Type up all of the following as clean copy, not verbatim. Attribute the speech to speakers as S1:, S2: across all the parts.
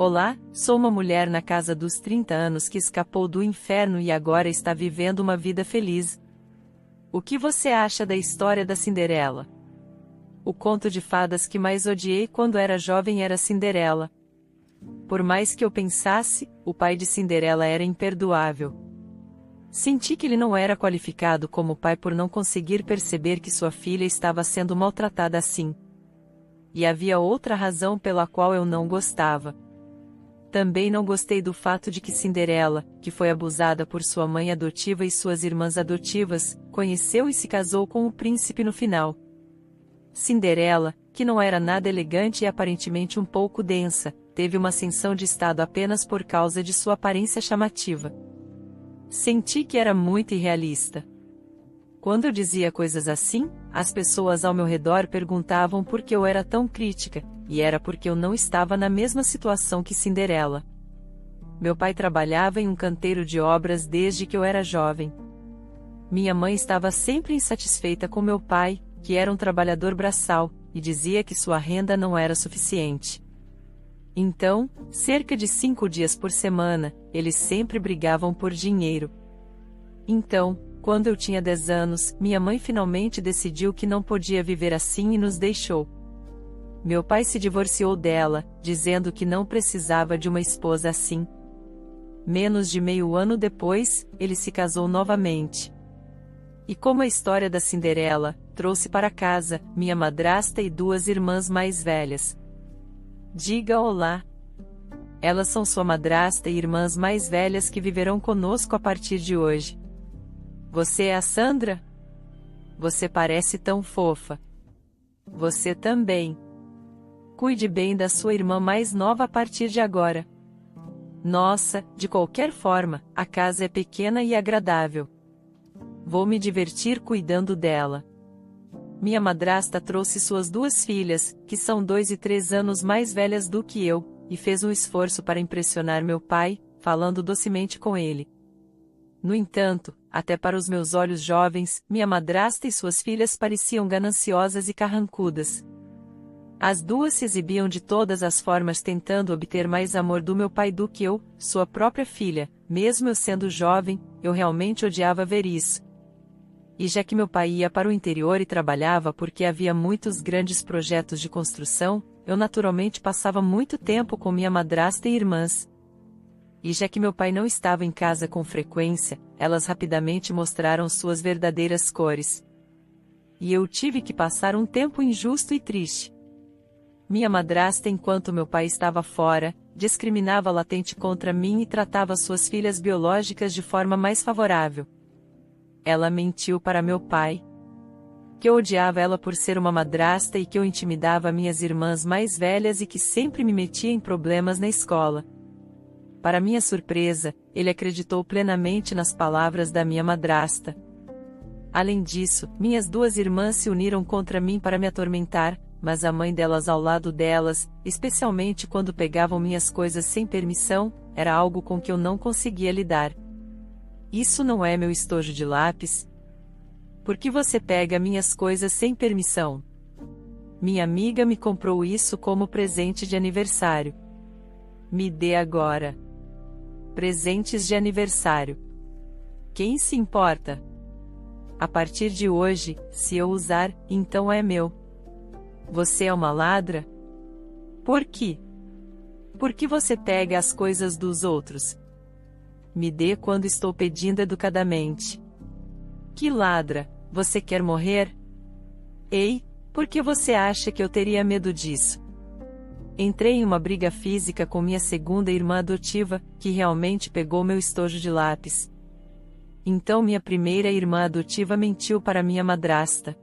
S1: Olá, sou uma mulher na casa dos 30 anos que escapou do inferno e agora está vivendo uma vida feliz. O que você acha da história da Cinderela? O conto de fadas que mais odiei quando era jovem era Cinderela. Por mais que eu pensasse, o pai de Cinderela era imperdoável. Senti que ele não era qualificado como pai por não conseguir perceber que sua filha estava sendo maltratada assim. E havia outra razão pela qual eu não gostava. Também não gostei do fato de que Cinderela, que foi abusada por sua mãe adotiva e suas irmãs adotivas, conheceu e se casou com o príncipe no final. Cinderela, que não era nada elegante e aparentemente um pouco densa, teve uma ascensão de estado apenas por causa de sua aparência chamativa. Senti que era muito irrealista. Quando eu dizia coisas assim, as pessoas ao meu redor perguntavam por que eu era tão crítica, e era porque eu não estava na mesma situação que Cinderela. Meu pai trabalhava em um canteiro de obras desde que eu era jovem. Minha mãe estava sempre insatisfeita com meu pai, que era um trabalhador braçal, e dizia que sua renda não era suficiente. Então, cerca de 5 dias por semana, eles sempre brigavam por dinheiro. Então, quando eu tinha 10 anos, minha mãe finalmente decidiu que não podia viver assim e nos deixou. Meu pai se divorciou dela, dizendo que não precisava de uma esposa assim. Menos de meio ano depois, ele se casou novamente. E como a história da Cinderela, trouxe para casa minha madrasta e 2 irmãs mais velhas. Diga olá. Elas são sua madrasta e irmãs mais velhas que viverão conosco a partir de hoje. Você é a Sandra? Você parece tão fofa. Você também. Cuide bem da sua irmã mais nova a partir de agora. Nossa, de qualquer forma, a casa é pequena e agradável. Vou me divertir cuidando dela. Minha madrasta trouxe suas 2 filhas, que são 2 e 3 anos mais velhas do que eu, e fez um esforço para impressionar meu pai, falando docemente com ele. No entanto, até para os meus olhos jovens, minha madrasta e suas filhas pareciam gananciosas e carrancudas. As 2 se exibiam de todas as formas tentando obter mais amor do meu pai do que eu, sua própria filha. Mesmo eu sendo jovem, eu realmente odiava ver isso. E já que meu pai ia para o interior e trabalhava porque havia muitos grandes projetos de construção, eu naturalmente passava muito tempo com minha madrasta e irmãs. E já que meu pai não estava em casa com frequência, elas rapidamente mostraram suas verdadeiras cores. E eu tive que passar um tempo injusto e triste. Minha madrasta, enquanto meu pai estava fora, discriminava latente contra mim e tratava suas filhas biológicas de forma mais favorável. Ela mentiu para meu pai. Que eu odiava ela por ser uma madrasta e que eu intimidava minhas irmãs mais velhas e que sempre me metia em problemas na escola. Para minha surpresa, ele acreditou plenamente nas palavras da minha madrasta. Além disso, minhas 2 irmãs se uniram contra mim para me atormentar, mas a mãe delas ao lado delas, especialmente quando pegavam minhas coisas sem permissão, era algo com que eu não conseguia lidar. Isso não é meu estojo de lápis? Por que você pega minhas coisas sem permissão? Minha amiga me comprou isso como presente de aniversário. Me dê agora. Presentes de aniversário. Quem se importa? A partir de hoje, se eu usar, então é meu. Você é uma ladra? Por quê? Por que você pega as coisas dos outros? Me dê quando estou pedindo educadamente. Que ladra, você quer morrer? Ei, por que você acha que eu teria medo disso? Entrei em uma briga física com minha segunda irmã adotiva, que realmente pegou meu estojo de lápis. Então minha primeira irmã adotiva mentiu para minha madrasta.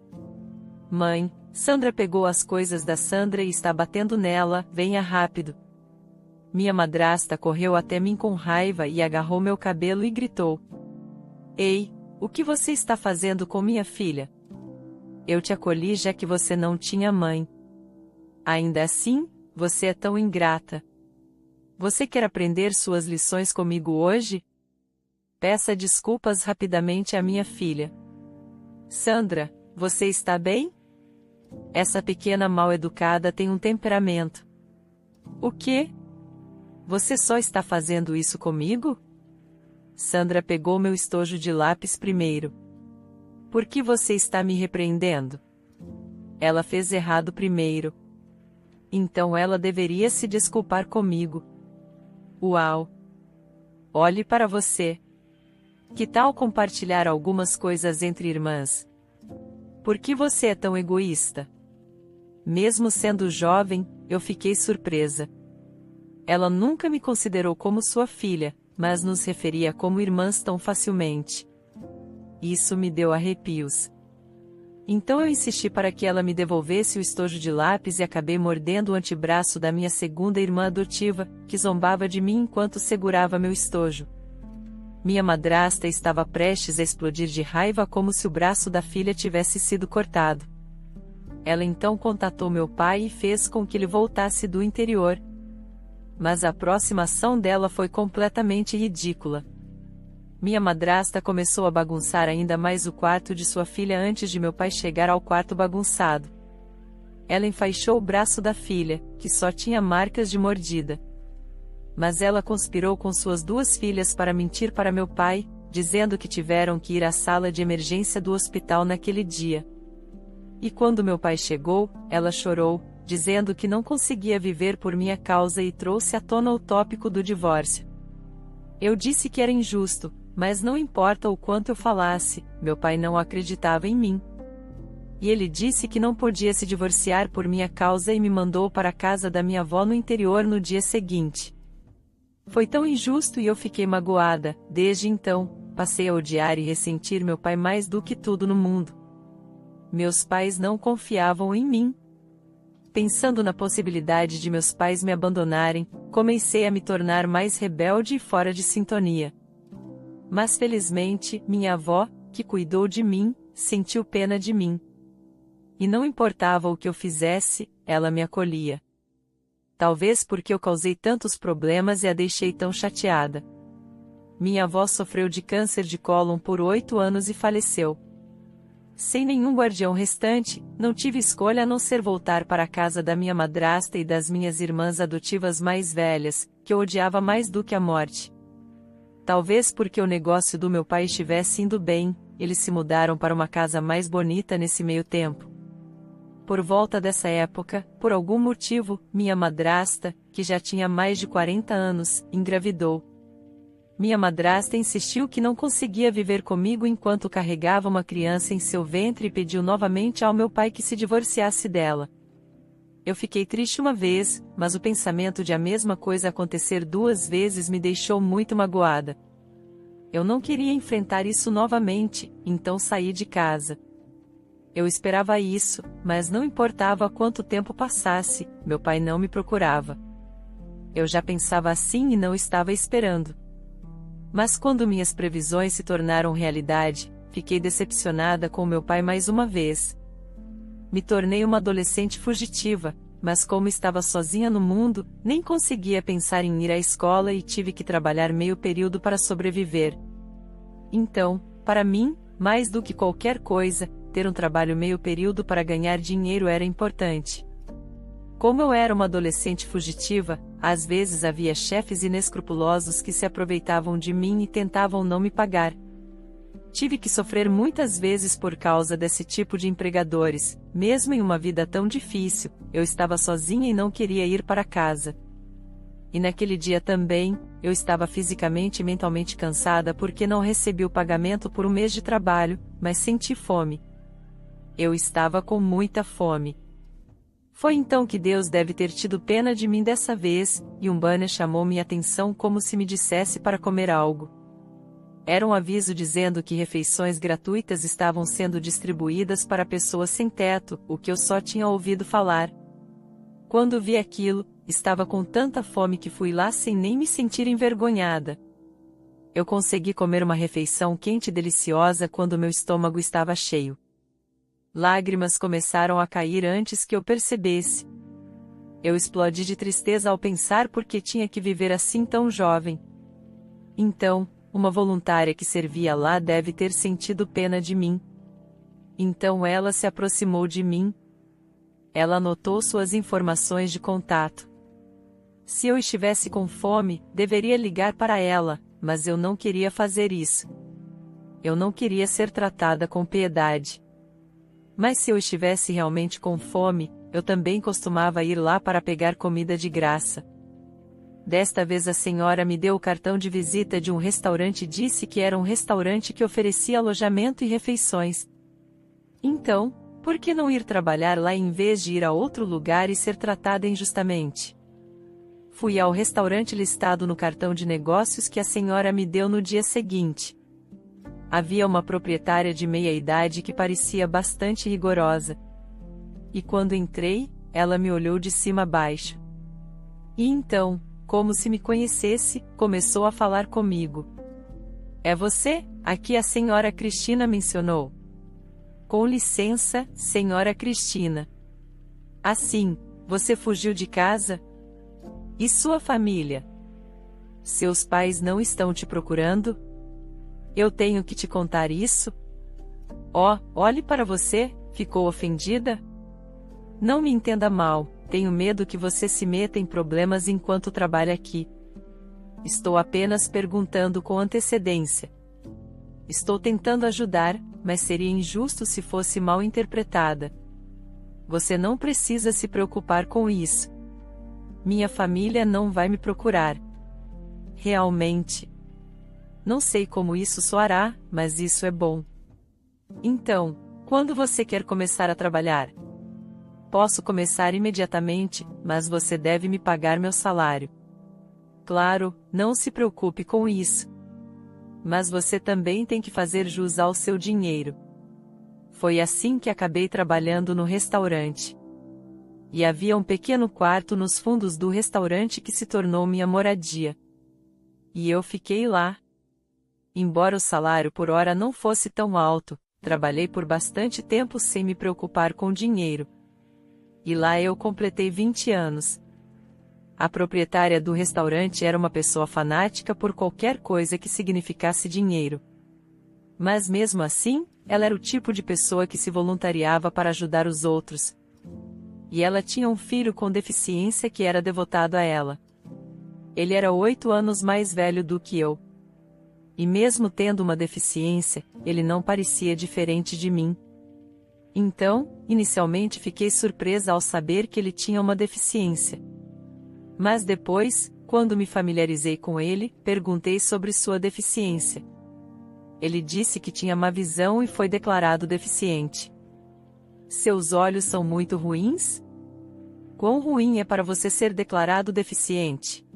S1: Mãe, Sandra pegou as coisas da Sandra e está batendo nela, venha rápido. Minha madrasta correu até mim com raiva e agarrou meu cabelo e gritou. Ei, o que você está fazendo com minha filha? Eu te acolhi já que você não tinha mãe. Ainda assim, você é tão ingrata. Você quer aprender suas lições comigo hoje? Peça desculpas rapidamente à minha filha. Sandra, você está bem? Essa pequena mal-educada tem um temperamento. O quê? Você só está fazendo isso comigo? Sandra pegou meu estojo de lápis primeiro. Por que você está me repreendendo? Ela fez errado primeiro. Então ela deveria se desculpar comigo. Uau! Olhe para você. Que tal compartilhar algumas coisas entre irmãs? Por que você é tão egoísta? Mesmo sendo jovem, eu fiquei surpresa. Ela nunca me considerou como sua filha, mas nos referia como irmãs tão facilmente. Isso me deu arrepios. Então eu insisti para que ela me devolvesse o estojo de lápis e acabei mordendo o antebraço da minha segunda irmã adotiva, que zombava de mim enquanto segurava meu estojo. Minha madrasta estava prestes a explodir de raiva como se o braço da filha tivesse sido cortado. Ela então contatou meu pai e fez com que ele voltasse do interior. Mas a aproximação dela foi completamente ridícula. Minha madrasta começou a bagunçar ainda mais o quarto de sua filha antes de meu pai chegar ao quarto bagunçado. Ela enfaixou o braço da filha, que só tinha marcas de mordida. Mas ela conspirou com suas duas filhas para mentir para meu pai, dizendo que tiveram que ir à sala de emergência do hospital naquele dia. E quando meu pai chegou, ela chorou, dizendo que não conseguia viver por minha causa e trouxe à tona o tópico do divórcio. Eu disse que era injusto, mas não importa o quanto eu falasse, meu pai não acreditava em mim. E ele disse que não podia se divorciar por minha causa e me mandou para a casa da minha avó no interior no dia seguinte. Foi tão injusto e eu fiquei magoada. Desde então, passei a odiar e ressentir meu pai mais do que tudo no mundo. Meus pais não confiavam em mim. Pensando na possibilidade de meus pais me abandonarem, comecei a me tornar mais rebelde e fora de sintonia. Mas felizmente, minha avó, que cuidou de mim, sentiu pena de mim. E não importava o que eu fizesse, ela me acolhia. Talvez porque eu causei tantos problemas e a deixei tão chateada. Minha avó sofreu de câncer de cólon por 8 anos e faleceu. Sem nenhum guardião restante, não tive escolha a não ser voltar para a casa da minha madrasta e das minhas irmãs adotivas mais velhas, que eu odiava mais do que a morte. Talvez porque o negócio do meu pai estivesse indo bem, eles se mudaram para uma casa mais bonita nesse meio tempo. Por volta dessa época, por algum motivo, minha madrasta, que já tinha mais de 40 anos, engravidou. Minha madrasta insistiu que não conseguia viver comigo enquanto carregava uma criança em seu ventre e pediu novamente ao meu pai que se divorciasse dela. Eu fiquei triste uma vez, mas o pensamento de a mesma coisa acontecer 2 vezes me deixou muito magoada. Eu não queria enfrentar isso novamente, então saí de casa. Eu esperava isso, mas não importava quanto tempo passasse, meu pai não me procurava. Eu já pensava assim e não estava esperando. Mas quando minhas previsões se tornaram realidade, fiquei decepcionada com meu pai mais uma vez. Me tornei uma adolescente fugitiva, mas como estava sozinha no mundo, nem conseguia pensar em ir à escola e tive que trabalhar meio período para sobreviver. Então, para mim, mais do que qualquer coisa, ter um trabalho meio período para ganhar dinheiro era importante. Como eu era uma adolescente fugitiva, às vezes havia chefes inescrupulosos que se aproveitavam de mim e tentavam não me pagar. Tive que sofrer muitas vezes por causa desse tipo de empregadores, mesmo em uma vida tão difícil, eu estava sozinha e não queria ir para casa. E naquele dia também, eu estava fisicamente e mentalmente cansada porque não recebi o pagamento por um mês de trabalho, mas senti fome. Eu estava com muita fome. Foi então que Deus deve ter tido pena de mim dessa vez, e um banner chamou minha atenção como se me dissesse para comer algo. Era um aviso dizendo que refeições gratuitas estavam sendo distribuídas para pessoas sem teto, o que eu só tinha ouvido falar. Quando vi aquilo, estava com tanta fome que fui lá sem nem me sentir envergonhada. Eu consegui comer uma refeição quente e deliciosa quando meu estômago estava cheio. Lágrimas começaram a cair antes que eu percebesse. Eu explodi de tristeza ao pensar por que tinha que viver assim tão jovem. Então, uma voluntária que servia lá deve ter sentido pena de mim. Então ela se aproximou de mim. Ela anotou suas informações de contato. Se eu estivesse com fome, deveria ligar para ela, mas eu não queria fazer isso. Eu não queria ser tratada com piedade. Mas se eu estivesse realmente com fome, eu também costumava ir lá para pegar comida de graça. Desta vez a senhora me deu o cartão de visita de um restaurante e disse que era um restaurante que oferecia alojamento e refeições. Então, por que não ir trabalhar lá em vez de ir a outro lugar e ser tratada injustamente? Fui ao restaurante listado no cartão de negócios que a senhora me deu no dia seguinte. Havia uma proprietária de meia-idade que parecia bastante rigorosa. E quando entrei, ela me olhou de cima a baixo. E então, como se me conhecesse, começou a falar comigo. É você? Aqui a senhora Cristina mencionou. Com licença, senhora Cristina. Assim, você fugiu de casa? E sua família? Seus pais não estão te procurando? Eu tenho que te contar isso? Oh, olhe para você, ficou ofendida? Não me entenda mal, tenho medo que você se meta em problemas enquanto trabalha aqui. Estou apenas perguntando com antecedência. Estou tentando ajudar, mas seria injusto se fosse mal interpretada. Você não precisa se preocupar com isso. Minha família não vai me procurar. Realmente. Não sei como isso soará, mas isso é bom. Então, quando você quer começar a trabalhar? Posso começar imediatamente, mas você deve me pagar meu salário. Claro, não se preocupe com isso. Mas você também tem que fazer jus ao seu dinheiro. Foi assim que acabei trabalhando no restaurante. E havia um pequeno quarto nos fundos do restaurante que se tornou minha moradia. E eu fiquei lá. Embora o salário por hora não fosse tão alto, trabalhei por bastante tempo sem me preocupar com dinheiro. E lá eu completei 20 anos. A proprietária do restaurante era uma pessoa fanática por qualquer coisa que significasse dinheiro. Mas mesmo assim, ela era o tipo de pessoa que se voluntariava para ajudar os outros. E ela tinha um filho com deficiência que era devotado a ela. Ele era 8 anos mais velho do que eu. E mesmo tendo uma deficiência, ele não parecia diferente de mim. Então, inicialmente fiquei surpresa ao saber que ele tinha uma deficiência. Mas depois, quando me familiarizei com ele, perguntei sobre sua deficiência. Ele disse que tinha má visão e foi declarado deficiente. Seus olhos são muito ruins? Quão ruim é para você ser declarado deficiente?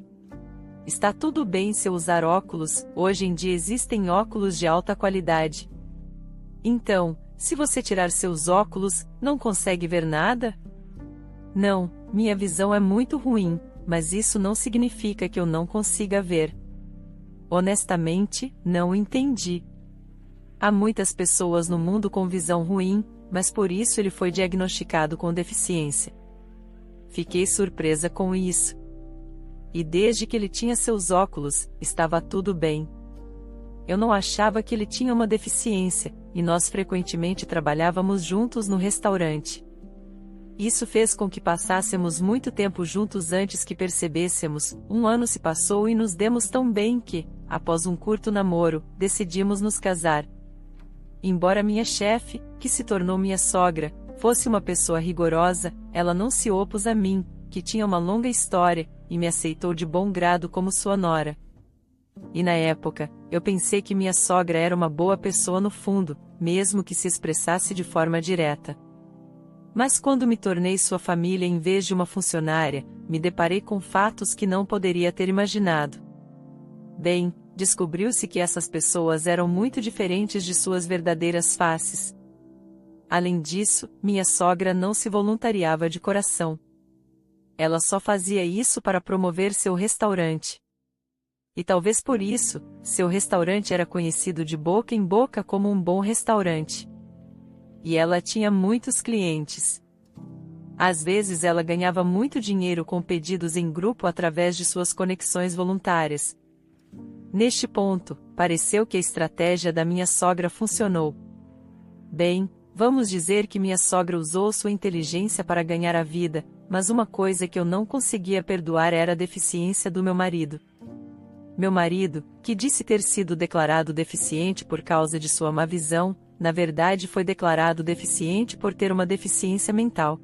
S1: Está tudo bem se eu usar óculos, hoje em dia existem óculos de alta qualidade. Então, se você tirar seus óculos, não consegue ver nada? Não, minha visão é muito ruim, mas isso não significa que eu não consiga ver. Honestamente, não entendi. Há muitas pessoas no mundo com visão ruim, mas por isso ele foi diagnosticado com deficiência. Fiquei surpresa com isso. E desde que ele tinha seus óculos, estava tudo bem. Eu não achava que ele tinha uma deficiência, e nós frequentemente trabalhávamos juntos no restaurante. Isso fez com que passássemos muito tempo juntos antes que percebêssemos. 1 ano se passou e nos demos tão bem que, após um curto namoro, decidimos nos casar. Embora minha chefe, que se tornou minha sogra, fosse uma pessoa rigorosa, ela não se opôs a mim, que tinha uma longa história, e me aceitou de bom grado como sua nora. E na época, eu pensei que minha sogra era uma boa pessoa no fundo, mesmo que se expressasse de forma direta. Mas quando me tornei sua família em vez de uma funcionária, me deparei com fatos que não poderia ter imaginado. Bem, descobriu-se que essas pessoas eram muito diferentes de suas verdadeiras faces. Além disso, minha sogra não se voluntariava de coração. Ela só fazia isso para promover seu restaurante. E talvez por isso, seu restaurante era conhecido de boca em boca como um bom restaurante. E ela tinha muitos clientes. Às vezes ela ganhava muito dinheiro com pedidos em grupo através de suas conexões voluntárias. Neste ponto, pareceu que a estratégia da minha sogra funcionou. Bem, vamos dizer que minha sogra usou sua inteligência para ganhar a vida, mas uma coisa que eu não conseguia perdoar era a deficiência do meu marido. Meu marido, que disse ter sido declarado deficiente por causa de sua má visão, na verdade foi declarado deficiente por ter uma deficiência mental.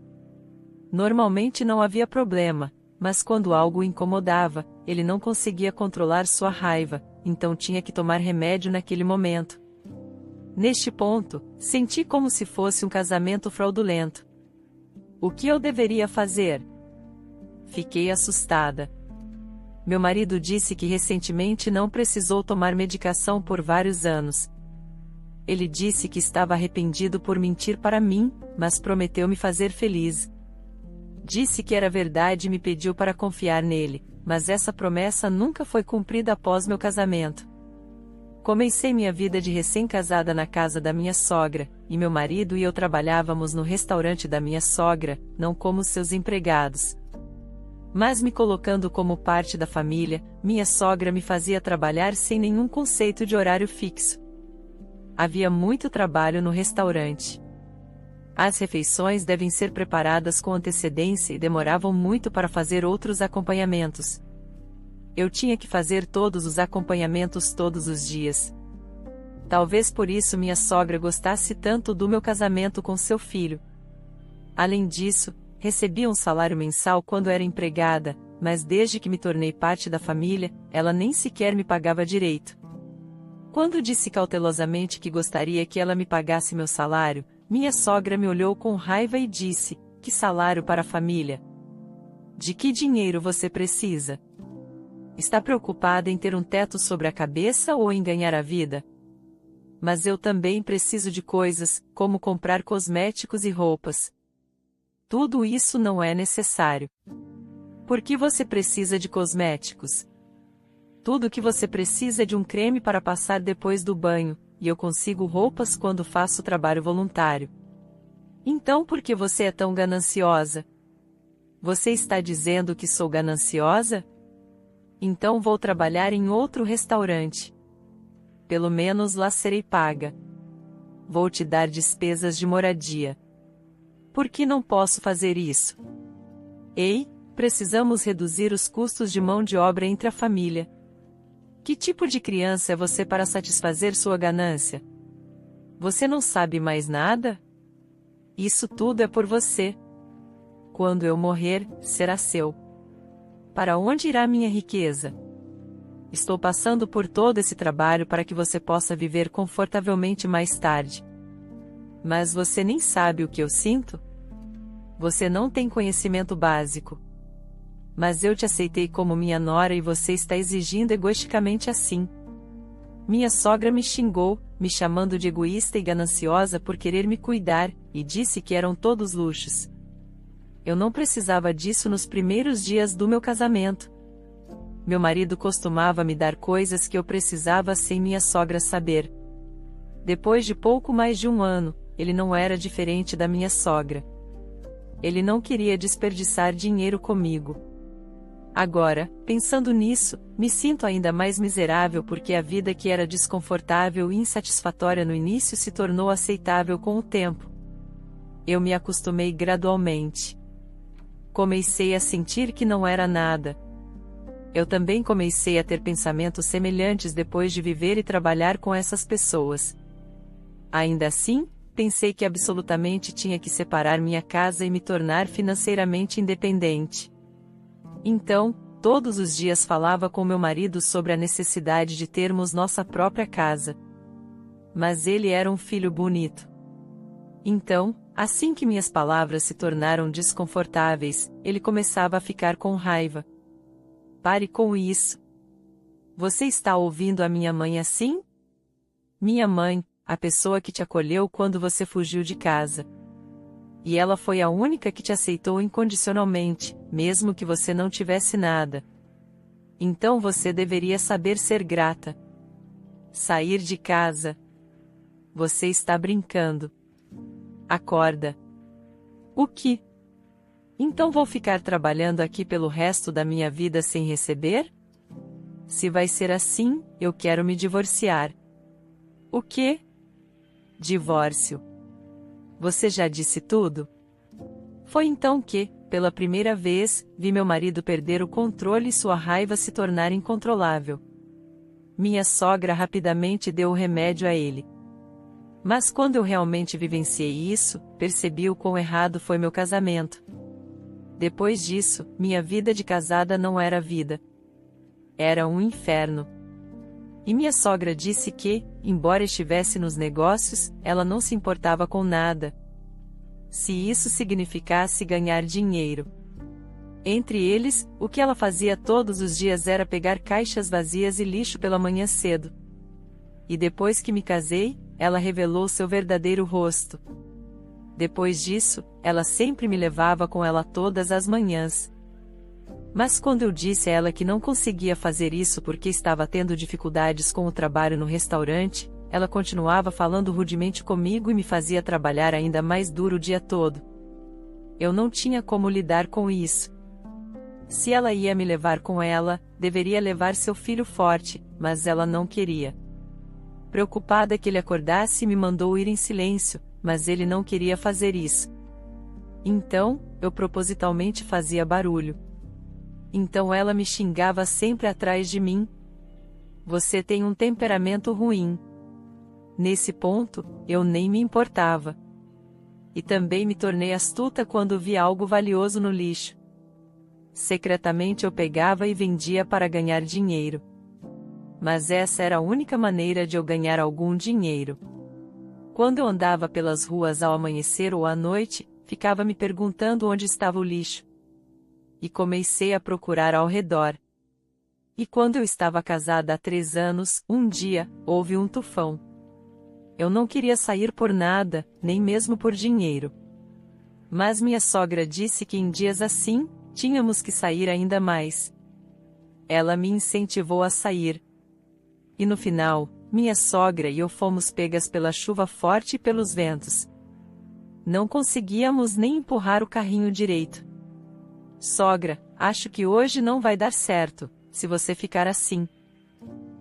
S1: Normalmente não havia problema, mas quando algo o incomodava, ele não conseguia controlar sua raiva, então tinha que tomar remédio naquele momento. Neste ponto, senti como se fosse um casamento fraudulento. O que eu deveria fazer? Fiquei assustada. Meu marido disse que recentemente não precisou tomar medicação por vários anos. Ele disse que estava arrependido por mentir para mim, mas prometeu me fazer feliz. Disse que era verdade e me pediu para confiar nele, mas essa promessa nunca foi cumprida após meu casamento. Comecei minha vida de recém-casada na casa da minha sogra, e meu marido e eu trabalhávamos no restaurante da minha sogra, não como seus empregados. Mas me colocando como parte da família, minha sogra me fazia trabalhar sem nenhum conceito de horário fixo. Havia muito trabalho no restaurante. As refeições devem ser preparadas com antecedência e demoravam muito para fazer outros acompanhamentos. Eu tinha que fazer todos os acompanhamentos todos os dias. Talvez por isso minha sogra gostasse tanto do meu casamento com seu filho. Além disso, recebia um salário mensal quando era empregada, mas desde que me tornei parte da família, ela nem sequer me pagava direito. Quando disse cautelosamente que gostaria que ela me pagasse meu salário, minha sogra me olhou com raiva e disse: "Que salário para a família? De que dinheiro você precisa? Está preocupada em ter um teto sobre a cabeça ou em ganhar a vida? Mas eu também preciso de coisas, como comprar cosméticos e roupas. Tudo isso não é necessário. Por que você precisa de cosméticos? Tudo que você precisa é de um creme para passar depois do banho, e eu consigo roupas quando faço trabalho voluntário. Então por que você é tão gananciosa? Você está dizendo que sou gananciosa? Então vou trabalhar em outro restaurante. Pelo menos lá serei paga. Vou te dar despesas de moradia. Por que não posso fazer isso? Ei, precisamos reduzir os custos de mão de obra entre a família. Que tipo de criança é você para satisfazer sua ganância? Você não sabe mais nada? Isso tudo é por você. Quando eu morrer, será seu. Para onde irá minha riqueza? Estou passando por todo esse trabalho para que você possa viver confortavelmente mais tarde. Mas você nem sabe o que eu sinto? Você não tem conhecimento básico. Mas eu te aceitei como minha nora e você está exigindo egoisticamente assim. Minha sogra me xingou, me chamando de egoísta e gananciosa por querer me cuidar, e disse que eram todos luxos. Eu não precisava disso nos primeiros dias do meu casamento. Meu marido costumava me dar coisas que eu precisava sem minha sogra saber. Depois de pouco mais de um ano, ele não era diferente da minha sogra. Ele não queria desperdiçar dinheiro comigo. Agora, pensando nisso, me sinto ainda mais miserável porque a vida que era desconfortável e insatisfatória no início se tornou aceitável com o tempo. Eu me acostumei gradualmente. Comecei a sentir que não era nada. Eu também comecei a ter pensamentos semelhantes depois de viver e trabalhar com essas pessoas. Ainda assim, pensei que absolutamente tinha que separar minha casa e me tornar financeiramente independente. Então, todos os dias falava com meu marido sobre a necessidade de termos nossa própria casa. Mas ele era um filho bonito. Então, assim que minhas palavras se tornaram desconfortáveis, ele começava a ficar com raiva. Pare com isso. Você está ouvindo a minha mãe assim? Minha mãe, a pessoa que te acolheu quando você fugiu de casa. E ela foi a única que te aceitou incondicionalmente, mesmo que você não tivesse nada. Então você deveria saber ser grata. Sair de casa. Você está brincando. Acorda. O que? Então vou ficar trabalhando aqui pelo resto da minha vida sem receber? Se vai ser assim, eu quero me divorciar. O quê? Divórcio. Você já disse tudo? Foi então que, Pela primeira vez, vi meu marido perder o controle e sua raiva se tornar incontrolável. Minha sogra rapidamente deu o remédio a ele. Mas quando eu realmente vivenciei isso, percebi o quão errado foi meu casamento. Depois disso, minha vida de casada não era vida. Era um inferno. E minha sogra disse que, embora estivesse nos negócios, ela não se importava com nada. Se isso significasse ganhar dinheiro. Entre eles, o que ela fazia todos os dias era pegar caixas vazias e lixo pela manhã cedo. E depois que me casei, ela revelou seu verdadeiro rosto. Depois disso, ela sempre me levava com ela todas as manhãs. Mas quando eu disse a ela que não conseguia fazer isso porque estava tendo dificuldades com o trabalho no restaurante, ela continuava falando rudemente comigo e me fazia trabalhar ainda mais duro o dia todo. Eu não tinha como lidar com isso. Se ela ia me levar com ela, deveria levar seu filho forte, mas ela não queria. Preocupada que ele acordasse, me mandou ir em silêncio, mas ele não queria fazer isso. Então, eu propositalmente fazia barulho. Então ela me xingava sempre atrás de mim. Você tem um temperamento ruim. Nesse ponto, eu nem me importava. E também me tornei astuta quando vi algo valioso no lixo. Secretamente eu pegava e vendia para ganhar dinheiro. Mas essa era a única maneira de eu ganhar algum dinheiro. Quando eu andava pelas ruas ao amanhecer ou à noite, ficava me perguntando onde estava o lixo. E comecei a procurar ao redor. E quando eu estava casada há 3 anos, um dia, houve um tufão. Eu não queria sair por nada, nem mesmo por dinheiro. Mas minha sogra disse que em dias assim, tínhamos que sair ainda mais. Ela me incentivou a sair. E no final, minha sogra e eu fomos pegas pela chuva forte e pelos ventos. Não conseguíamos nem empurrar o carrinho direito. Sogra, acho que hoje não vai dar certo, se você ficar assim.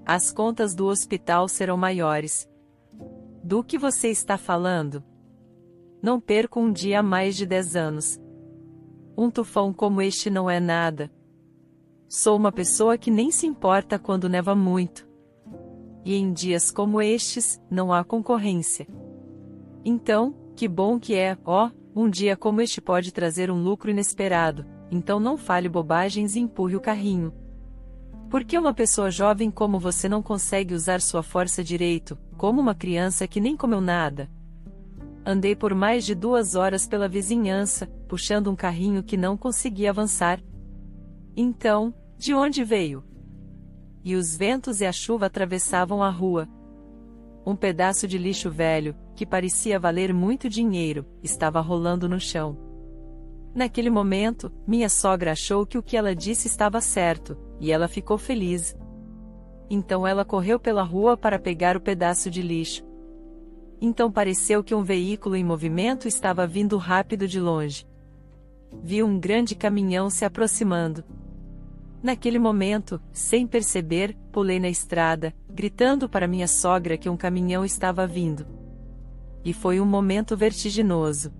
S1: As contas do hospital serão maiores. Do que você está falando? Não perco um dia há mais de 10 anos. Um tufão como este não é nada. Sou uma pessoa que nem se importa quando neva muito. E em dias como estes, não há concorrência. Então, que bom que é, ó, um dia como este pode trazer um lucro inesperado, então não fale bobagens e empurre o carrinho. Por que uma pessoa jovem como você não consegue usar sua força direito, como uma criança que nem comeu nada? Andei por mais de 2 horas pela vizinhança, puxando um carrinho que não conseguia avançar. Então, de onde veio? E os ventos e a chuva atravessavam a rua. Um pedaço de lixo velho, que parecia valer muito dinheiro, estava rolando no chão. Naquele momento, minha sogra achou que o que ela disse estava certo, e ela ficou feliz. Então ela correu pela rua para pegar o pedaço de lixo. Então pareceu que um veículo em movimento estava vindo rápido de longe. Vi um grande caminhão se aproximando. Naquele momento, sem perceber, pulei na estrada, gritando para minha sogra que um caminhão estava vindo. E foi um momento vertiginoso.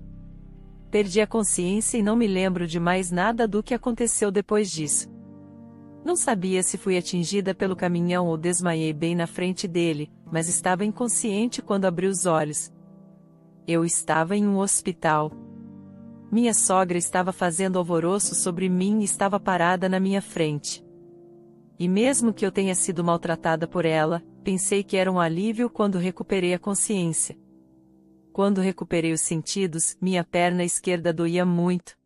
S1: Perdi a consciência e não me lembro de mais nada do que aconteceu depois disso. Não sabia se fui atingida pelo caminhão ou desmaiei bem na frente dele, mas estava inconsciente quando abri os olhos. Eu estava em um hospital. Minha sogra estava fazendo alvoroço sobre mim e estava parada na minha frente. E mesmo que eu tenha sido maltratada por ela, pensei que era um alívio quando recuperei a consciência. Quando recuperei os sentidos, minha perna esquerda doía muito.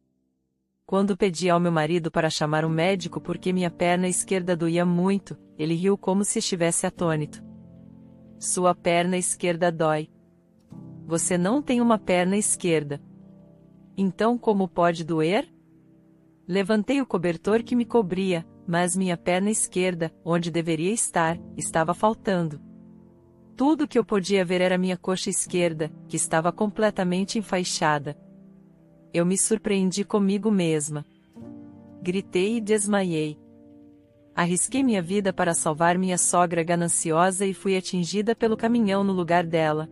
S1: Quando pedi ao meu marido para chamar um médico porque minha perna esquerda doía muito, ele riu como se estivesse atônito. Sua perna esquerda dói. Você não tem uma perna esquerda. Então como pode doer? Levantei o cobertor que me cobria, mas minha perna esquerda, onde deveria estar, estava faltando. Tudo que eu podia ver era minha coxa esquerda, que estava completamente enfaixada. Eu me surpreendi comigo mesma. Gritei e desmaiei. Arrisquei minha vida para salvar minha sogra gananciosa e fui atingida pelo caminhão no lugar dela.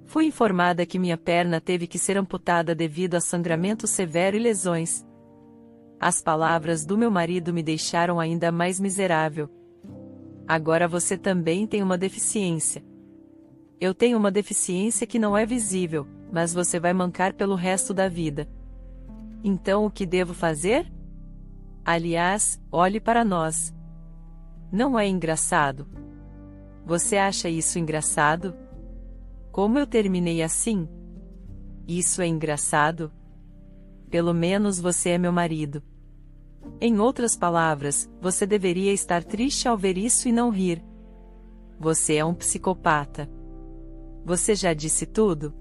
S1: Fui informada que minha perna teve que ser amputada devido a sangramento severo e lesões. As palavras do meu marido me deixaram ainda mais miserável. Agora você também tem uma deficiência. Eu tenho uma deficiência que não é visível, mas você vai mancar pelo resto da vida. Então o que devo fazer? Aliás, olhe para nós. Não é engraçado? Você acha isso engraçado? Como eu terminei assim? Isso é engraçado? Pelo menos você é meu marido. Em outras palavras, você deveria estar triste ao ver isso e não rir. Você é um psicopata. Você já disse tudo?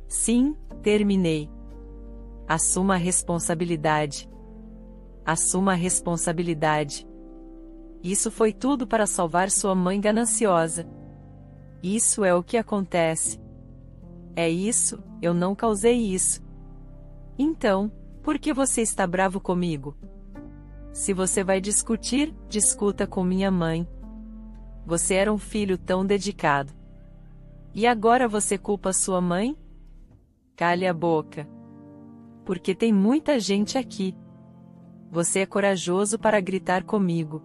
S1: Sim, terminei. Assuma a responsabilidade. Assuma a responsabilidade. Isso foi tudo para salvar sua mãe gananciosa. Isso é o que acontece. É isso, eu não causei isso. Então, por que você está bravo comigo? Se você vai discutir, discuta com minha mãe. Você era um filho tão dedicado. E agora você culpa sua mãe? Cale a boca. Porque tem muita gente aqui. Você é corajoso para gritar comigo.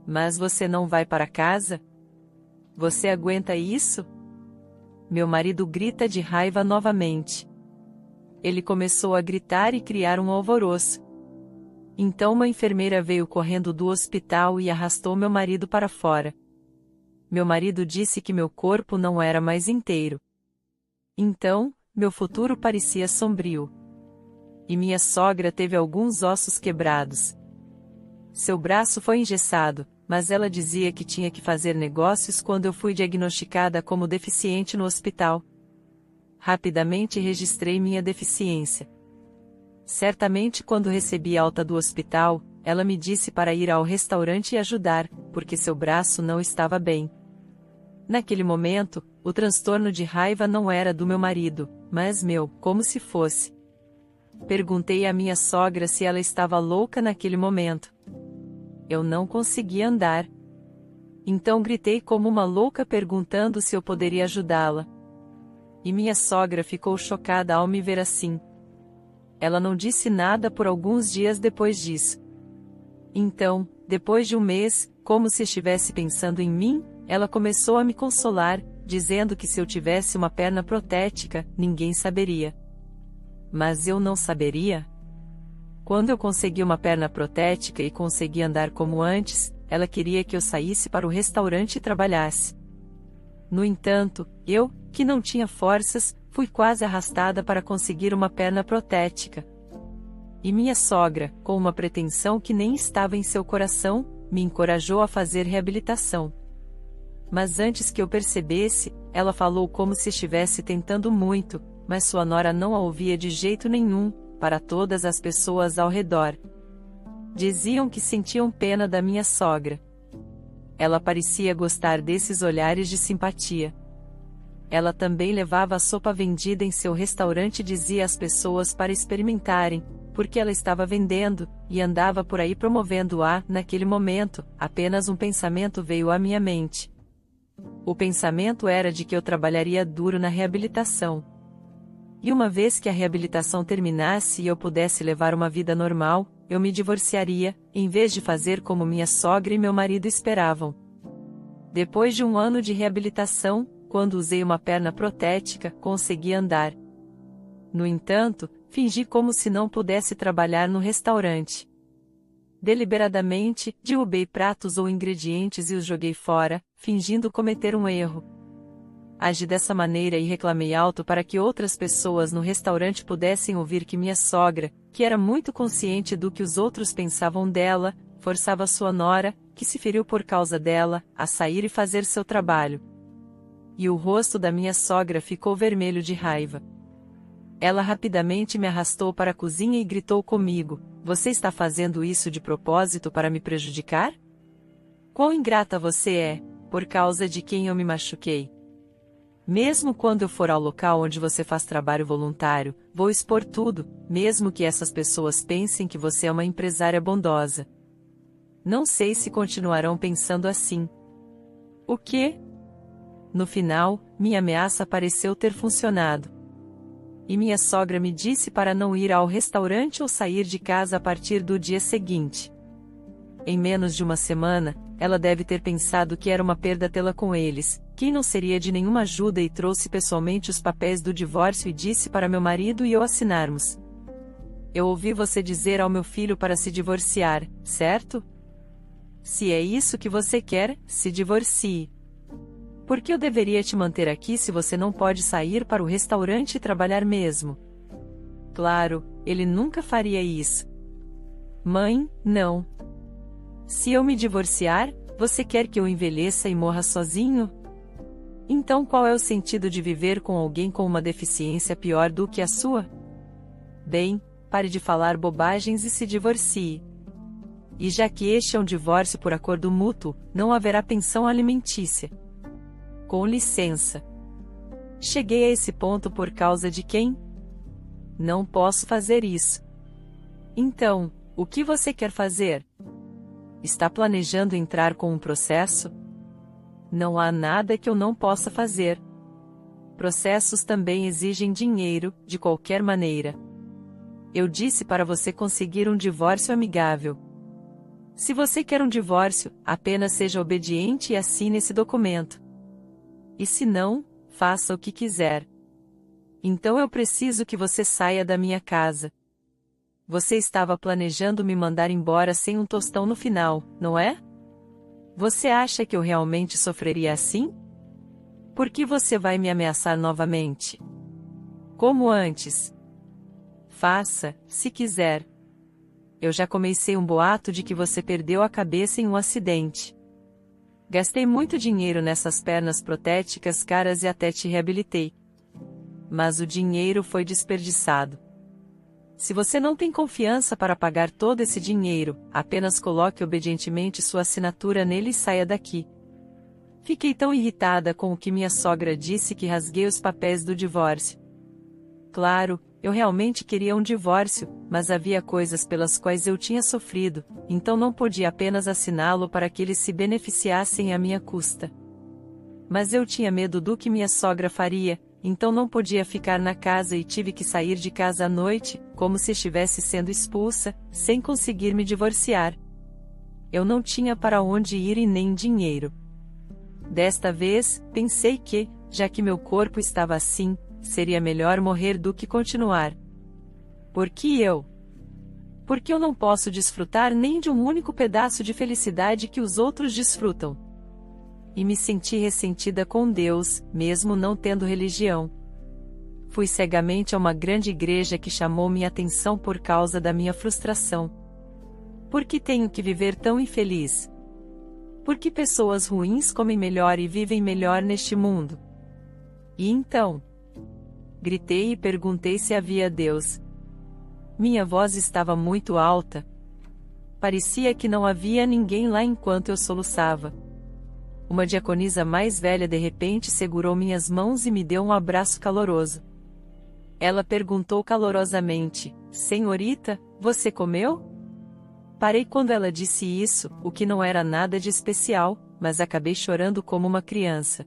S1: Mas você não vai para casa? Você aguenta isso? Meu marido grita de raiva novamente. Ele começou a gritar e criar um alvoroço. Então uma enfermeira veio correndo do hospital e arrastou meu marido para fora. Meu marido disse que meu corpo não era mais inteiro. Então, meu futuro parecia sombrio. E minha sogra teve alguns ossos quebrados. Seu braço foi engessado, mas ela dizia que tinha que fazer negócios quando eu fui diagnosticada como deficiente no hospital. Rapidamente registrei minha deficiência. Certamente quando recebi alta do hospital, ela me disse para ir ao restaurante e ajudar, porque seu braço não estava bem. Naquele momento, o transtorno de raiva não era do meu marido, mas meu, como se fosse. Perguntei à minha sogra se ela estava louca naquele momento. Eu não conseguia andar. Então gritei como uma louca perguntando se eu poderia ajudá-la. E minha sogra ficou chocada ao me ver assim. Ela não disse nada por alguns dias depois disso. Então, depois de um mês, como se estivesse pensando em mim, ela começou a me consolar, dizendo que se eu tivesse uma perna protética, ninguém saberia. Mas eu não saberia? Quando eu consegui uma perna protética e consegui andar como antes, ela queria que eu saísse para o restaurante e trabalhasse. No entanto, eu, que não tinha forças, fui quase arrastada para conseguir uma perna protética. E minha sogra, com uma pretensão que nem estava em seu coração, me encorajou a fazer reabilitação. Mas antes que eu percebesse, ela falou como se estivesse tentando muito, mas sua nora não a ouvia de jeito nenhum, para todas as pessoas ao redor. Diziam que sentiam pena da minha sogra. Ela parecia gostar desses olhares de simpatia. Ela também levava a sopa vendida em seu restaurante e dizia às pessoas para experimentarem, porque ela estava vendendo, e andava por aí promovendo-a. Naquele momento, apenas um pensamento veio à minha mente. O pensamento era de que eu trabalharia duro na reabilitação. E uma vez que a reabilitação terminasse e eu pudesse levar uma vida normal, eu me divorciaria, em vez de fazer como minha sogra e meu marido esperavam. Depois de um ano de reabilitação, quando usei uma perna protética, consegui andar. No entanto, fingi como se não pudesse trabalhar no restaurante. Deliberadamente, derrubei pratos ou ingredientes e os joguei fora, fingindo cometer um erro. Agi dessa maneira e reclamei alto para que outras pessoas no restaurante pudessem ouvir que minha sogra, que era muito consciente do que os outros pensavam dela, forçava sua nora, que se feriu por causa dela, a sair e fazer seu trabalho. E o rosto da minha sogra ficou vermelho de raiva. Ela rapidamente me arrastou para a cozinha e gritou comigo: "Você está fazendo isso de propósito para me prejudicar? Quão ingrata você é, por causa de quem eu me machuquei. Mesmo quando eu for ao local onde você faz trabalho voluntário, vou expor tudo, mesmo que essas pessoas pensem que você é uma empresária bondosa. Não sei se continuarão pensando assim." O quê? No final, minha ameaça pareceu ter funcionado. E minha sogra me disse para não ir ao restaurante ou sair de casa a partir do dia seguinte. Em menos de uma semana, ela deve ter pensado que era uma perda tê-la com eles, que não seria de nenhuma ajuda, e trouxe pessoalmente os papéis do divórcio e disse para meu marido e eu assinarmos. Eu ouvi você dizer ao meu filho para se divorciar, certo? Se é isso que você quer, se divorcie. Por que eu deveria te manter aqui se você não pode sair para o restaurante e trabalhar mesmo? Claro, ele nunca faria isso. Mãe, não. Se eu me divorciar, você quer que eu envelheça e morra sozinho? Então qual é o sentido de viver com alguém com uma deficiência pior do que a sua? Bem, pare de falar bobagens e se divorcie. E já que este é um divórcio por acordo mútuo, não haverá pensão alimentícia. Com licença. Cheguei a esse ponto por causa de quem? Não posso fazer isso. Então, o que você quer fazer? Está planejando entrar com um processo? Não há nada que eu não possa fazer. Processos também exigem dinheiro, de qualquer maneira. Eu disse para você conseguir um divórcio amigável. Se você quer um divórcio, apenas seja obediente e assine esse documento. E se não, faça o que quiser. Então eu preciso que você saia da minha casa. Você estava planejando me mandar embora sem um tostão no final, não é? Você acha que eu realmente sofreria assim? Por que você vai me ameaçar novamente? Como antes. Faça, se quiser. Eu já comecei um boato de que você perdeu a cabeça em um acidente. Gastei muito dinheiro nessas pernas protéticas caras e até te reabilitei. Mas o dinheiro foi desperdiçado. Se você não tem confiança para pagar todo esse dinheiro, apenas coloque obedientemente sua assinatura nele e saia daqui. Fiquei tão irritada com o que minha sogra disse que rasguei os papéis do divórcio. Claro, eu realmente queria um divórcio, mas havia coisas pelas quais eu tinha sofrido, então não podia apenas assiná-lo para que eles se beneficiassem à minha custa. Mas eu tinha medo do que minha sogra faria, então não podia ficar na casa e tive que sair de casa à noite, como se estivesse sendo expulsa, sem conseguir me divorciar. Eu não tinha para onde ir e nem dinheiro. Desta vez, pensei que, já que meu corpo estava assim, seria melhor morrer do que continuar. Por que eu? Porque eu não posso desfrutar nem de um único pedaço de felicidade que os outros desfrutam. E me senti ressentida com Deus, mesmo não tendo religião. Fui cegamente a uma grande igreja que chamou minha atenção por causa da minha frustração. Por que tenho que viver tão infeliz? Por que pessoas ruins comem melhor e vivem melhor neste mundo? E então? Gritei e perguntei se havia Deus. Minha voz estava muito alta. Parecia que não havia ninguém lá enquanto eu soluçava. Uma diaconisa mais velha de repente segurou minhas mãos e me deu um abraço caloroso. Ela perguntou calorosamente: "Senhorita, você comeu?" Parei quando ela disse isso, o que não era nada de especial, mas acabei chorando como uma criança.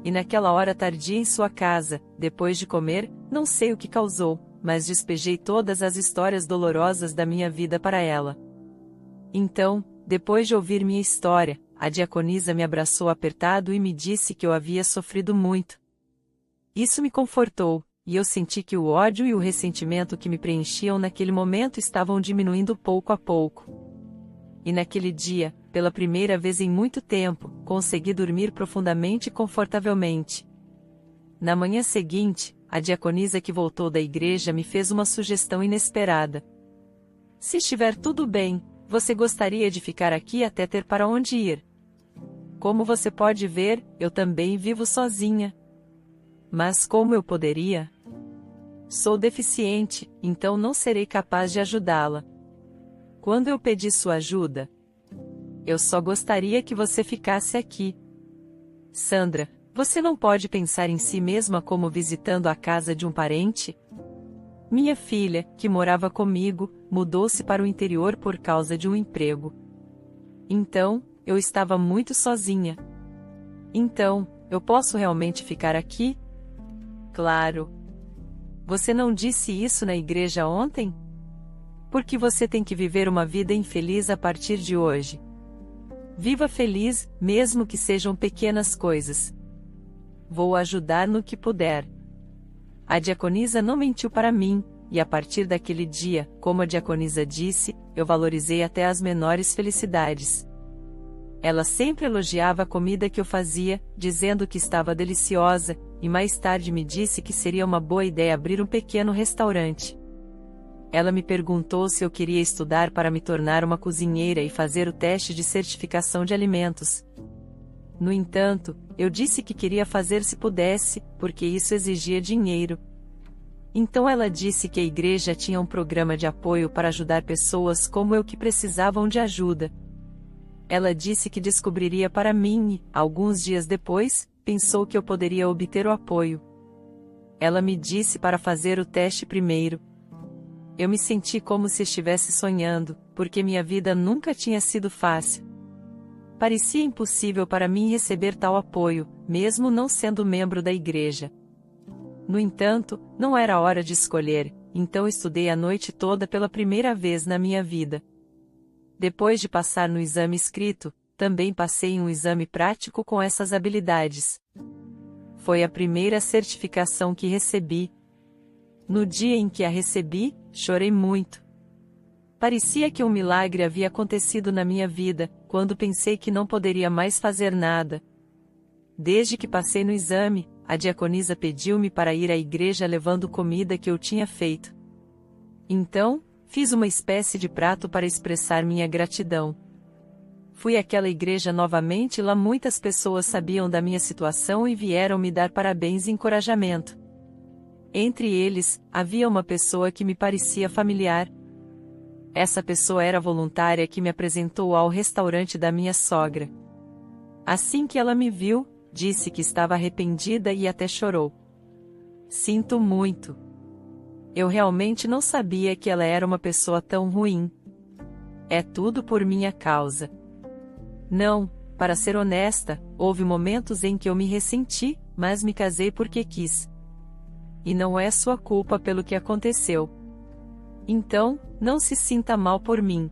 S1: E naquela hora tardia em sua casa, depois de comer, não sei o que causou, mas despejei todas as histórias dolorosas da minha vida para ela. Então, depois de ouvir minha história, a diaconisa me abraçou apertado e me disse que eu havia sofrido muito. Isso me confortou, e eu senti que o ódio e o ressentimento que me preenchiam naquele momento estavam diminuindo pouco a pouco. E naquele dia, pela primeira vez em muito tempo, consegui dormir profundamente e confortavelmente. Na manhã seguinte, a diaconisa que voltou da igreja me fez uma sugestão inesperada. "Se estiver tudo bem, você gostaria de ficar aqui até ter para onde ir? Como você pode ver, eu também vivo sozinha." "Mas como eu poderia? Sou deficiente, então não serei capaz de ajudá-la." "Quando eu pedi sua ajuda, eu só gostaria que você ficasse aqui." "Sandra, você não pode pensar em si mesma como visitando a casa de um parente?" Minha filha, que morava comigo, mudou-se para o interior por causa de um emprego. Então, eu estava muito sozinha. Então, Eu posso realmente ficar aqui? Claro. Você não disse isso na igreja ontem? Porque você tem que viver uma vida infeliz a partir de hoje. Viva feliz, mesmo que sejam pequenas coisas. Vou ajudar no que puder. A diaconisa não mentiu para mim, e a partir daquele dia, como a diaconisa disse, eu valorizei até as menores felicidades. Ela sempre elogiava a comida que eu fazia, dizendo que estava deliciosa, e mais tarde me disse que seria uma boa ideia abrir um pequeno restaurante. Ela me perguntou se eu queria estudar para me tornar uma cozinheira e fazer o teste de certificação de alimentos. No entanto, eu disse que queria fazer se pudesse, porque isso exigia dinheiro. Então ela disse que a igreja tinha um programa de apoio para ajudar pessoas como eu que precisavam de ajuda. Ela disse que descobriria para mim e, alguns dias depois, pensou que eu poderia obter o apoio. Ela me disse para fazer o teste primeiro. Eu me senti como se estivesse sonhando, porque minha vida nunca tinha sido fácil. Parecia impossível para mim receber tal apoio, mesmo não sendo membro da igreja. No entanto, não era hora de escolher, então estudei a noite toda pela primeira vez na minha vida. Depois de passar no exame escrito, também passei em um exame prático com essas habilidades. Foi a primeira certificação que recebi. No dia em que a recebi, chorei muito. Parecia que um milagre havia acontecido na minha vida, quando pensei que não poderia mais fazer nada. Desde que passei no exame, a diaconisa pediu-me para ir à igreja levando comida que eu tinha feito. Então, fiz uma espécie de prato para expressar minha gratidão. Fui àquela igreja novamente e lá muitas pessoas sabiam da minha situação e vieram me dar parabéns e encorajamento. Entre eles, havia uma pessoa que me parecia familiar. Essa pessoa era a voluntária que me apresentou ao restaurante da minha sogra. Assim que ela me viu, disse que estava arrependida e até chorou. Sinto muito. Eu realmente não sabia que ela era uma pessoa tão ruim. É tudo por minha causa. Não, para ser honesta, houve momentos em que eu me ressenti, mas me casei porque quis. E não é sua culpa pelo que aconteceu. Então, não se sinta mal por mim.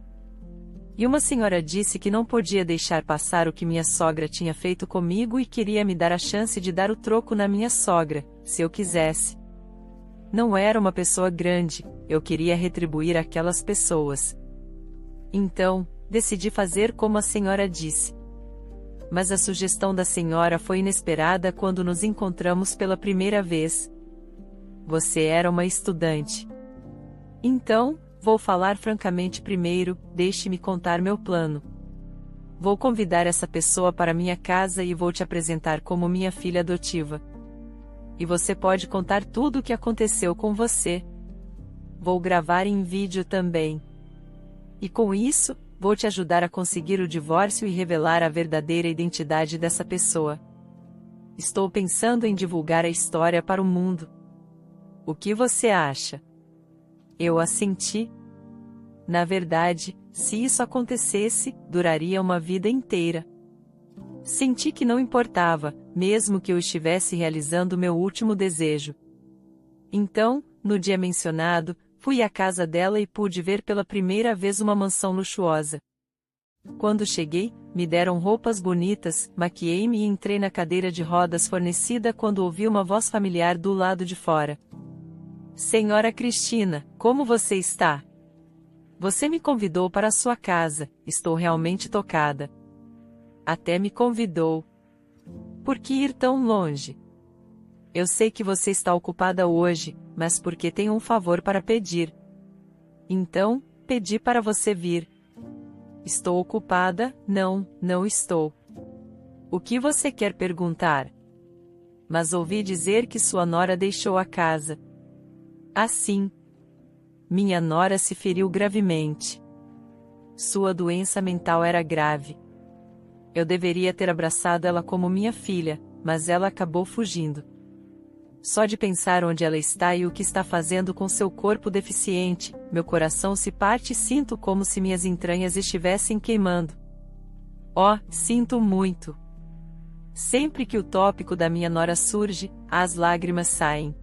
S1: E uma senhora disse que não podia deixar passar o que minha sogra tinha feito comigo e queria me dar a chance de dar o troco na minha sogra, se eu quisesse. Não era uma pessoa grande, eu queria retribuir aquelas pessoas. Então, decidi fazer como a senhora disse. Mas a sugestão da senhora foi inesperada quando nos encontramos pela primeira vez. Você era uma estudante. Então, vou falar francamente primeiro, deixe-me contar meu plano. Vou convidar essa pessoa para minha casa e vou te apresentar como minha filha adotiva. E você pode contar tudo o que aconteceu com você. Vou gravar em vídeo também. E com isso, vou te ajudar a conseguir o divórcio e revelar a verdadeira identidade dessa pessoa. Estou pensando em divulgar a história para o mundo. O que você acha? Eu assenti. Na verdade, se isso acontecesse, duraria uma vida inteira. Senti que não importava, mesmo que eu estivesse realizando meu último desejo. Então, no dia mencionado, fui à casa dela e pude ver pela primeira vez uma mansão luxuosa. Quando cheguei, me deram roupas bonitas, maquiei-me e entrei na cadeira de rodas fornecida quando ouvi uma voz familiar do lado de fora. Senhora Cristina, como você está? Você me convidou para a sua casa, estou realmente tocada. Até me convidou. Por que ir tão longe? Eu sei que você está ocupada hoje, mas porque tenho um favor para pedir. Então, pedi para você vir. Estou ocupada? Não, não estou. O que você quer perguntar? Mas ouvi dizer que sua nora deixou a casa. Assim. Minha nora se feriu gravemente. Sua doença mental era grave. Eu deveria ter abraçado ela como minha filha, mas ela acabou fugindo. Só de pensar onde ela está e o que está fazendo com seu corpo deficiente, meu coração se parte e sinto como se minhas entranhas estivessem queimando. Oh, sinto muito. Sempre que o tópico da minha nora surge, as lágrimas saem.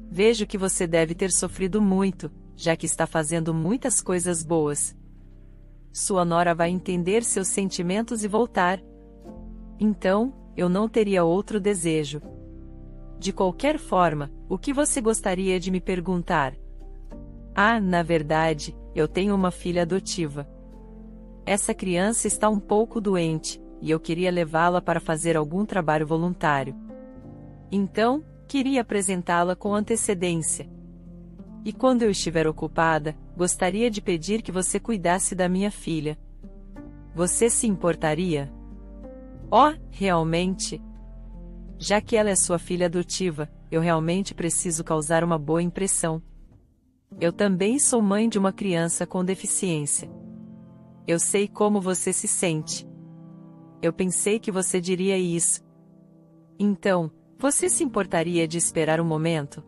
S1: Vejo que você deve ter sofrido muito, já que está fazendo muitas coisas boas. Sua nora vai entender seus sentimentos e voltar. Então, eu não teria outro desejo. De qualquer forma, o que você gostaria de me perguntar? Ah, na verdade, eu tenho uma filha adotiva. Essa criança está um pouco doente, e eu queria levá-la para fazer algum trabalho voluntário. Então, queria apresentá-la com antecedência. E quando eu estiver ocupada, gostaria de pedir que você cuidasse da minha filha. Você se importaria? Oh, realmente? Já que ela é sua filha adotiva, eu realmente preciso causar uma boa impressão. Eu também sou mãe de uma criança com deficiência. Eu sei como você se sente. Eu pensei que você diria isso. Então, você se importaria de esperar um momento?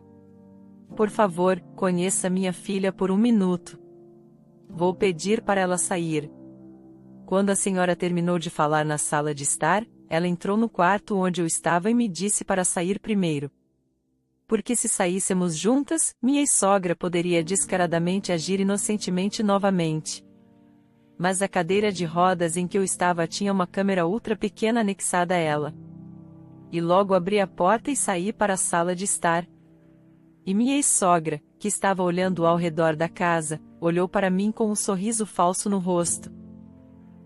S1: Por favor, conheça minha filha por um minuto. Vou pedir para ela sair. Quando a senhora terminou de falar na sala de estar, ela entrou no quarto onde eu estava e me disse para sair primeiro. Porque se saíssemos juntas, minha sogra poderia descaradamente agir inocentemente novamente. Mas a cadeira de rodas em que eu estava tinha uma câmera ultra pequena anexada a ela. E logo abri a porta e saí para a sala de estar. E minha ex-sogra, que estava olhando ao redor da casa, olhou para mim com um sorriso falso no rosto.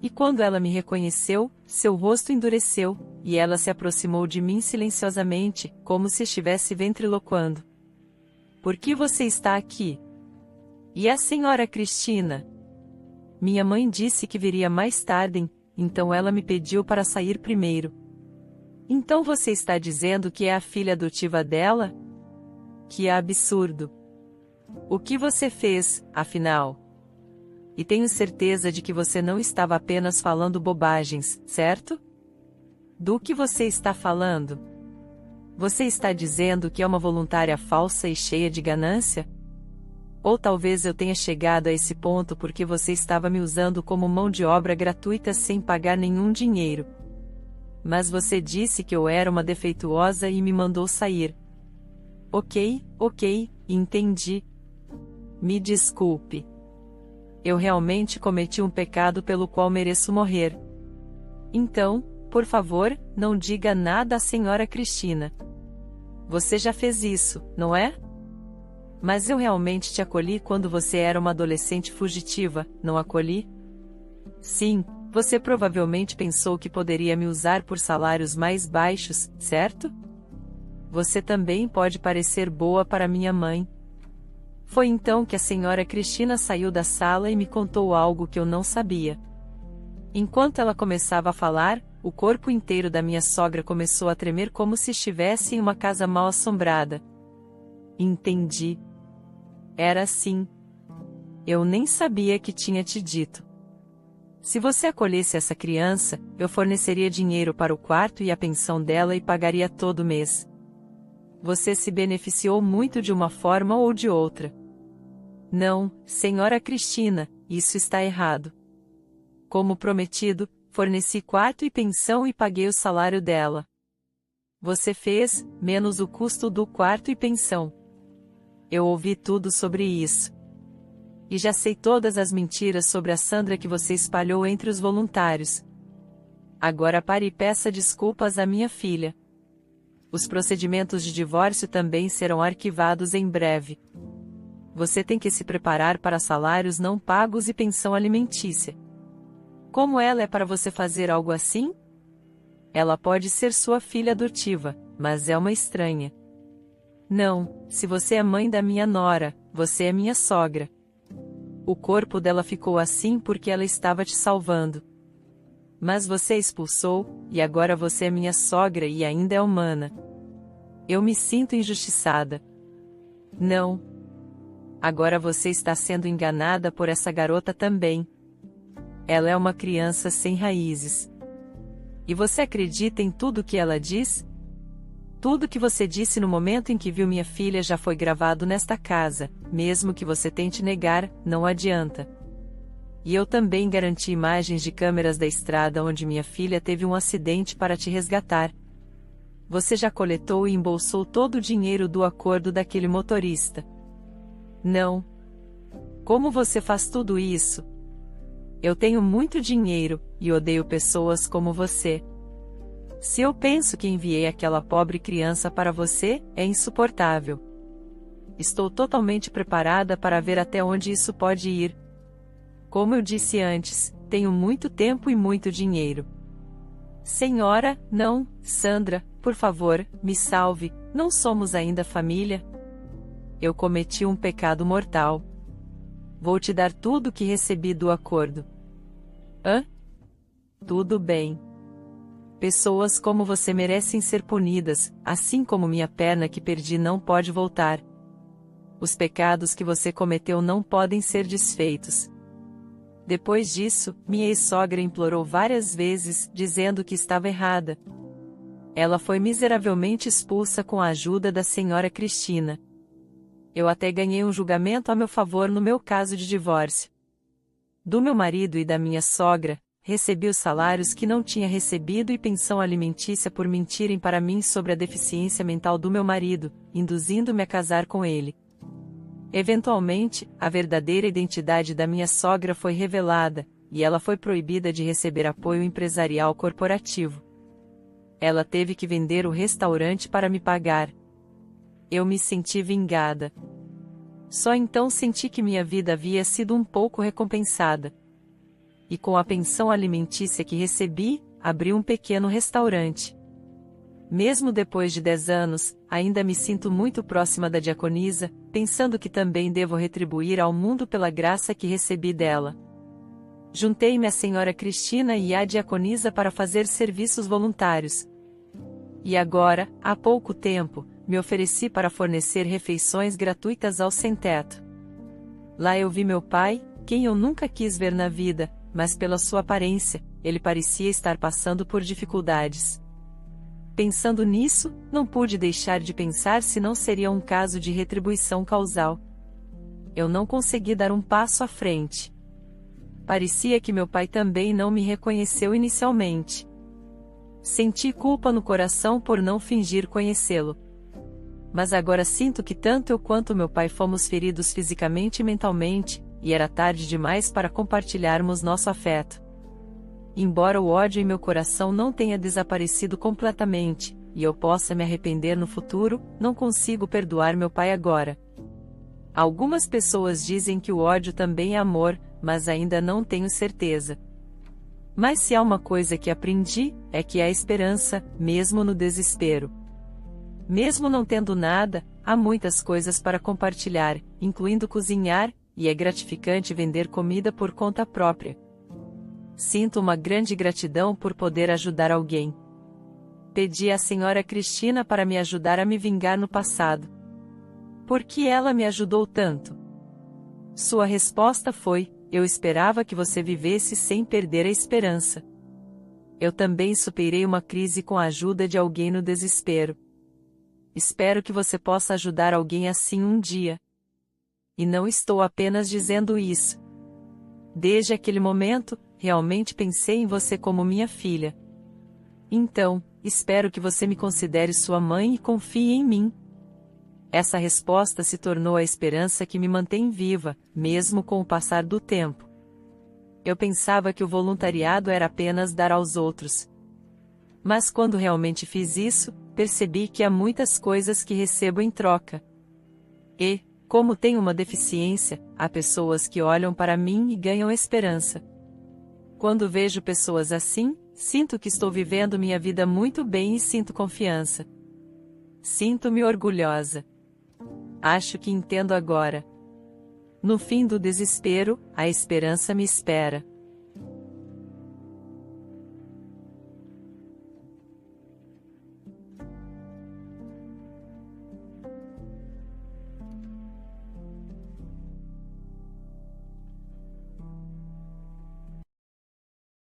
S1: E quando ela me reconheceu, seu rosto endureceu, e ela se aproximou de mim silenciosamente, como se estivesse ventriloquando. Por que você está aqui? E a senhora Cristina? Minha mãe disse que viria mais tarde, então ela me pediu para sair primeiro. Então você está dizendo que é a filha adotiva dela? Que absurdo! O que você fez, afinal? E tenho certeza de que você não estava apenas falando bobagens, certo? Do que você está falando? Você está dizendo que é uma voluntária falsa e cheia de ganância? Ou talvez eu tenha chegado a esse ponto porque você estava me usando como mão de obra gratuita sem pagar nenhum dinheiro. Mas você disse que eu era uma defeituosa e me mandou sair. Ok, entendi. Me desculpe. Eu realmente cometi um pecado pelo qual mereço morrer. Então, por favor, não diga nada à senhora Cristina. Você já fez isso, não é? Mas eu realmente te acolhi quando você era uma adolescente fugitiva, não acolhi? Sim, você provavelmente pensou que poderia me usar por salários mais baixos, certo? Você também pode parecer boa para minha mãe. Foi então que a senhora Cristina saiu da sala e me contou algo que eu não sabia. Enquanto ela começava a falar, o corpo inteiro da minha sogra começou a tremer como se estivesse em uma casa mal assombrada. Entendi. Era assim. Eu nem sabia que tinha te dito. Se você acolhesse essa criança, eu forneceria dinheiro para o quarto e a pensão dela e pagaria todo mês. Você se beneficiou muito de uma forma ou de outra. Não, senhora Cristina, isso está errado. Como prometido, forneci quarto e pensão e paguei o salário dela. Você fez, menos o custo do quarto e pensão. Eu ouvi tudo sobre isso. E já sei todas as mentiras sobre a Sandra que você espalhou entre os voluntários. Agora pare e peça desculpas à minha filha. Os procedimentos de divórcio também serão arquivados em breve. Você tem que se preparar para salários não pagos e pensão alimentícia. Como ela é para você fazer algo assim? Ela pode ser sua filha adotiva, mas é uma estranha. Não, se você é mãe da minha nora, você é minha sogra. O corpo dela ficou assim porque ela estava te salvando. Mas você a expulsou, e agora você é minha sogra e ainda é humana. Eu me sinto injustiçada. Não. Agora você está sendo enganada por essa garota também. Ela é uma criança sem raízes. E você acredita em tudo que ela diz? Tudo que você disse no momento em que viu minha filha já foi gravado nesta casa, mesmo que você tente negar, não adianta. E eu também garanti imagens de câmeras da estrada onde minha filha teve um acidente para te resgatar. Você já coletou e embolsou todo o dinheiro do acordo daquele motorista? Não. Como você faz tudo isso? Eu tenho muito dinheiro, e odeio pessoas como você. Se eu penso que enviei aquela pobre criança para você, é insuportável. Estou totalmente preparada para ver até onde isso pode ir. Como eu disse antes, tenho muito tempo e muito dinheiro. Senhora, não, Sandra, por favor, me salve, não somos ainda família. Eu cometi um pecado mortal. Vou te dar tudo o que recebi do acordo. Hã? Tudo bem. Pessoas como você merecem ser punidas, assim como minha perna que perdi não pode voltar. Os pecados que você cometeu não podem ser desfeitos. Depois disso, minha ex-sogra implorou várias vezes, dizendo que estava errada. Ela foi miseravelmente expulsa com a ajuda da senhora Cristina. Eu até ganhei um julgamento a meu favor no meu caso de divórcio. Do meu marido e da minha sogra, recebi os salários que não tinha recebido e pensão alimentícia por mentirem para mim sobre a deficiência mental do meu marido, induzindo-me a casar com ele. Eventualmente, a verdadeira identidade da minha sogra foi revelada, e ela foi proibida de receber apoio empresarial corporativo. Ela teve que vender o restaurante para me pagar. Eu me senti vingada. Só então senti que minha vida havia sido um pouco recompensada. E com a pensão alimentícia que recebi, abri um pequeno restaurante. Mesmo depois de 10 anos, ainda me sinto muito próxima da diaconisa, pensando que também devo retribuir ao mundo pela graça que recebi dela. Juntei-me à senhora Cristina e à diaconisa para fazer serviços voluntários. E agora, há pouco tempo, me ofereci para fornecer refeições gratuitas aos sem-teto. Lá eu vi meu pai, quem eu nunca quis ver na vida, mas pela sua aparência, ele parecia estar passando por dificuldades. Pensando nisso, não pude deixar de pensar se não seria um caso de retribuição causal. Eu não consegui dar um passo à frente. Parecia que meu pai também não me reconheceu inicialmente. Senti culpa no coração por não fingir conhecê-lo. Mas agora sinto que tanto eu quanto meu pai fomos feridos fisicamente e mentalmente, e era tarde demais para compartilharmos nosso afeto. Embora o ódio em meu coração não tenha desaparecido completamente, e eu possa me arrepender no futuro, não consigo perdoar meu pai agora. Algumas pessoas dizem que o ódio também é amor, mas ainda não tenho certeza. Mas se há uma coisa que aprendi, é que há esperança, mesmo no desespero. Mesmo não tendo nada, há muitas coisas para compartilhar, incluindo cozinhar, e é gratificante vender comida por conta própria. Sinto uma grande gratidão por poder ajudar alguém. Pedi à senhora Cristina para me ajudar a me vingar no passado. Por que ela me ajudou tanto? Sua resposta foi: eu esperava que você vivesse sem perder a esperança. Eu também superei uma crise com a ajuda de alguém no desespero. Espero que você possa ajudar alguém assim um dia. E não estou apenas dizendo isso. Desde aquele momento, realmente pensei em você como minha filha. Então, espero que você me considere sua mãe e confie em mim. Essa resposta se tornou a esperança que me mantém viva, mesmo com o passar do tempo. Eu pensava que o voluntariado era apenas dar aos outros. Mas quando realmente fiz isso, percebi que há muitas coisas que recebo em troca. E, como tenho uma deficiência, há pessoas que olham para mim e ganham esperança. Quando vejo pessoas assim, sinto que estou vivendo minha vida muito bem e sinto confiança. Sinto-me orgulhosa. Acho que entendo agora. No fim do desespero, a esperança me espera.